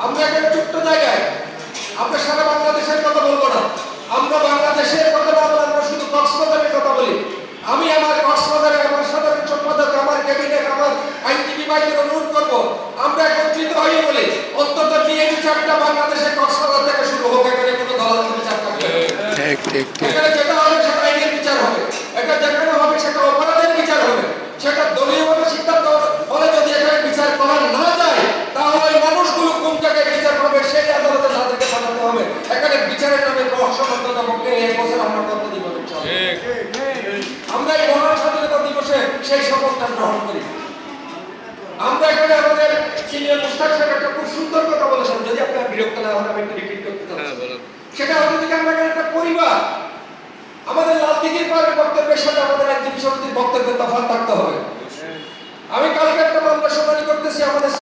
আমরা এখানে ছোট্ট জায়গায় আমরা সারা বাংলাদেশের কথা বলবো না, আমরা বাংলাদেশের কথা না বলে আমরা শুধু কক্সবাজারের কথা বলি। আমি আমার কক্সবাজারের আমার সাধারণ সম্পাদক, আমার ক্যাবিনেট, আমার আইনজীবী ভাইদের অনুরোধ করবো, আমরা একত্রিত হয়ে বলি অন্তত বিয়ে বিচারটা বাংলাদেশের কক্সবাজার থেকে শুরু হোক। এখানে কোনো দলাল বিচার থাকবে না। এখানে যেটা হবে সেটা আইনের বিচার হবে, এটা যেখানে হবে সেটা অপরাধের বিচার হবে, সেটা দলীয়ভাবে সিদ্ধান্ত হলে যদি এখানে বিচার করা না যায় তাহলে ওই মানুষগুলো কোন জায়গায় বিচার পাবে সেই আদালতে তাদেরকে পাঠাতে হবে। এখানে বিচারের নামে রহস্যমন্ততা পক্ষে এই বছর আমরা করতে দিব। আমরা এই মহান স্বাধীনতা দিবসে সেই শপথটা গ্রহণ করি। আমরা এখানে আমাদের সিনিয়র মুস্তাক সাহেব একটা খুব সুন্দর কথা বলেছেন, যদি আপনার বিরক্ত না হন আমি একটু রিপিট করতে চাই। সেটা হচ্ছে যে আমরা এখানে একটা পরিবার, আমাদের লালদিঘির পাড়ের বক্তব্যের সাথে আমাদের আইনজীবী সমিতির বক্তব্যের তফাৎ থাকতে হবে।